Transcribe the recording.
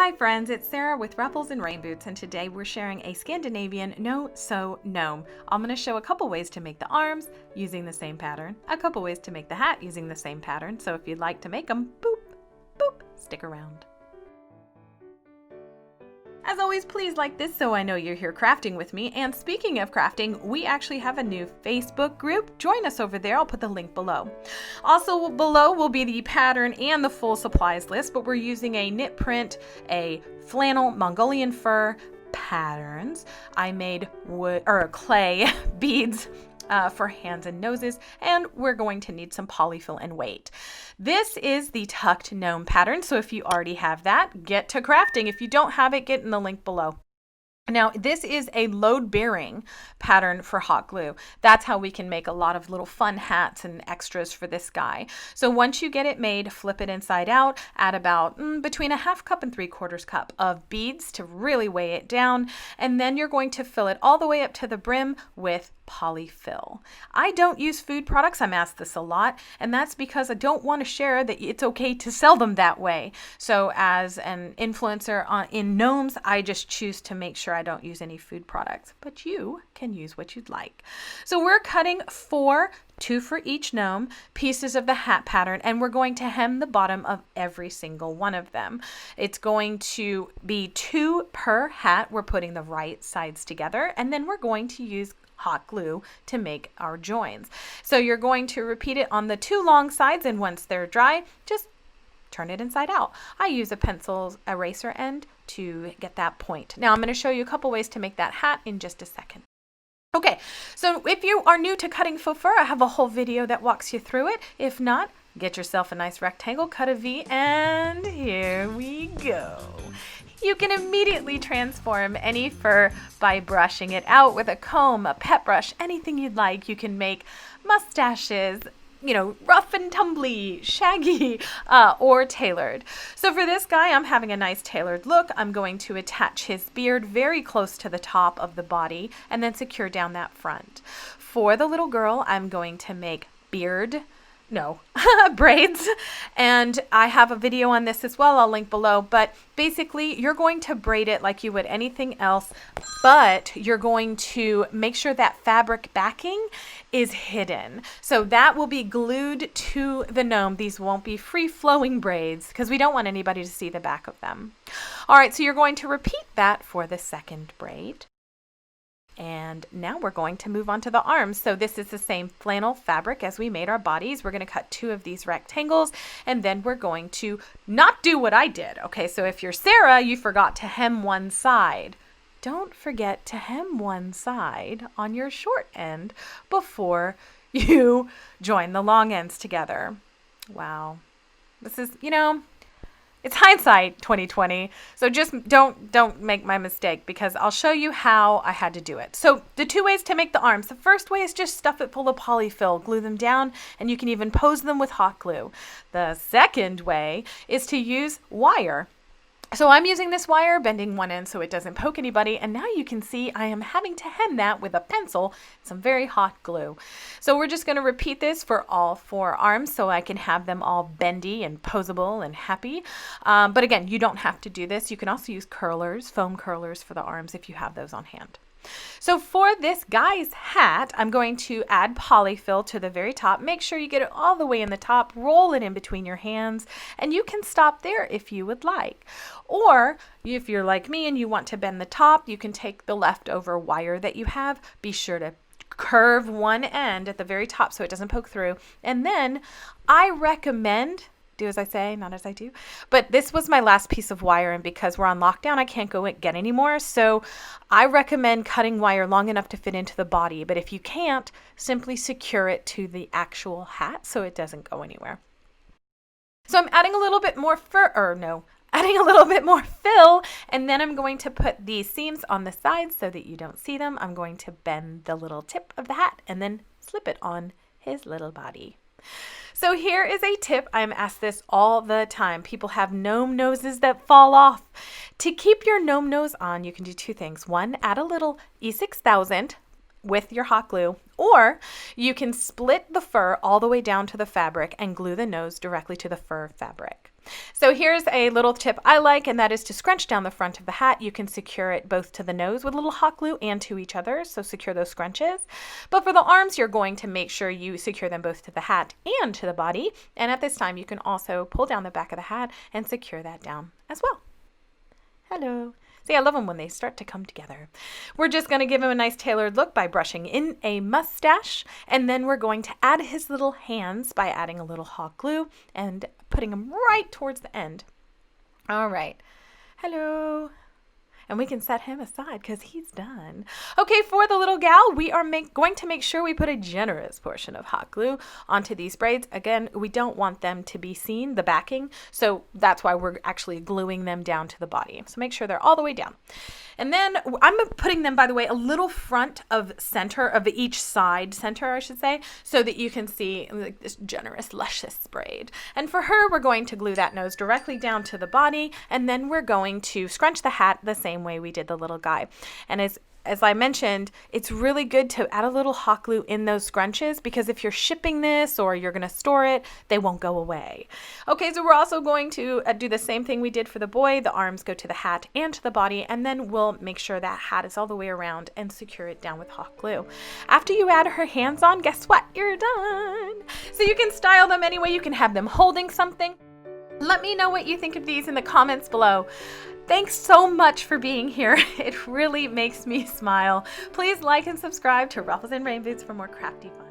Hi friends, it's Sarah with Ruffles and Rain Boots, and today we're sharing a Scandinavian no-sew gnome. I'm going to show a couple ways to make the arms using the same pattern, a couple ways to make the hat using the same pattern, so if you'd like to make them, boop, boop, stick around. As always, please like this so I know you're here crafting with me. And speaking of crafting, we actually have a new Facebook group. Join us over there. I'll put the link below. Also below will be the pattern and the full supplies list, but we're using a knit print, a flannel, Mongolian fur patterns. I made wood or clay beads for hands and noses, and we're going to need some polyfill and weight. This is the tucked gnome pattern, so if you already have that, get to crafting. If you don't have it, get in the link below. Now, this is a load-bearing pattern for hot glue. That's how we can make a lot of little fun hats and extras for this guy. So once you get it made, flip it inside out, add about between a 1/2 cup and 3/4 cup of beads to really weigh it down, and then you're going to fill it all the way up to the brim with polyfill. I don't use food products. I'm asked this a lot, and that's because I don't want to share that it's okay to sell them that way. So as an influencer in Gnomes, I just choose to make sure I don't use any food products, but you can use what you'd like. So we're cutting 2 for each gnome, pieces of the hat pattern, and we're going to hem the bottom of every single one of them. It's going to be 2 per hat. We're putting the right sides together, and then we're going to use hot glue to make our joins. So you're going to repeat it on the 2 long sides, and once they're dry, just turn it inside out. I use a pencil eraser end to get that point. Now I'm going to show you a couple ways to make that hat in just a second. Okay, so if you are new to cutting faux fur, I have a whole video that walks you through it. If not, get yourself a nice rectangle, cut a V, and here we go. You can immediately transform any fur by brushing it out with a comb, a pet brush, anything you'd like. You can make mustaches, rough and tumbly, shaggy, or tailored. So for this guy, I'm having a nice tailored look. I'm going to attach his beard very close to the top of the body and then secure down that front. For the little girl, I'm going to make braids, and I have a video on this as well. I'll link below, but basically you're going to braid it like you would anything else, but you're going to make sure that fabric backing is hidden. So that will be glued to the gnome. These won't be free-flowing braids because we don't want anybody to see the back of them. All right, so you're going to repeat that for the second braid. And now we're going to move on to the arms. So this is the same flannel fabric as we made our bodies. We're going to cut 2 of these rectangles, and then we're going to not do what I did. Okay, so if you're Sarah, you forgot to hem one side. Don't forget to hem one side on your short end before you join the long ends together. Wow. This is, it's hindsight 2020, so just don't make my mistake, because I'll show you how I had to do it. So the 2 ways to make the arms. The first way is just stuff it full of polyfill, glue them down, and you can even pose them with hot glue. The second way is to use wire. So I'm using this wire, bending one end so it doesn't poke anybody, and now you can see I am having to hem that with a pencil, some very hot glue. So we're just going to repeat this for all 4 arms so I can have them all bendy and posable and happy. But again, you don't have to do this. You can also use curlers, foam curlers for the arms if you have those on hand. So for this guy's hat, I'm going to add polyfill to the very top. Make sure you get it all the way in the top, roll it in between your hands, and you can stop there if you would like. Or if you're like me and you want to bend the top, you can take the leftover wire that you have. Be sure to curve one end at the very top so it doesn't poke through. And then I recommend, do as I say, not as I do. But this was my last piece of wire, and because we're on lockdown, I can't go get any more. So I recommend cutting wire long enough to fit into the body. But if you can't, simply secure it to the actual hat so it doesn't go anywhere. So I'm adding a little bit more adding a little bit more fill, and then I'm going to put these seams on the sides so that you don't see them. I'm going to bend the little tip of the hat and then slip it on his little body. So here is a tip. I'm asked this all the time. People have gnome noses that fall off. To keep your gnome nose on, you can do 2 things. 1, add a little E6000 with your hot glue, or you can split the fur all the way down to the fabric and glue the nose directly to the fur fabric. So here's a little tip I like, and that is to scrunch down the front of the hat. You can secure it both to the nose with a little hot glue and to each other, so secure those scrunches. But for the arms, you're going to make sure you secure them both to the hat and to the body. And at this time, you can also pull down the back of the hat and secure that down as well. Hello. See, I love them when they start to come together. We're just going to give him a nice tailored look by brushing in a mustache, and then we're going to add his little hands by adding a little hot glue and putting them right towards the end. All right. Hello. And we can set him aside because he's done. Okay, for the little gal, we are going to make sure we put a generous portion of hot glue onto these braids. Again, we don't want them to be seen, the backing, so that's why we're actually gluing them down to the body. So make sure they're all the way down. And then I'm putting them, by the way, a little front of center of each side center, I should say, so that you can see like this generous, luscious braid. And for her, we're going to glue that nose directly down to the body, and then we're going to scrunch the hat the same way we did the little guy. And as I mentioned, it's really good to add a little hot glue in those scrunches, because if you're shipping this or you're going to store it, they won't go away. Okay, so we're also going to do the same thing we did for the boy. The arms go to the hat and to the body, and then we'll make sure that hat is all the way around and secure it down with hot glue. After you add her hands on, guess what? You're done. So you can style them any way. You can have them holding something. Let me know what you think of these in the comments below. Thanks so much for being here. It really makes me smile. Please like and subscribe to Ruffles and Rainboots for more crafty fun.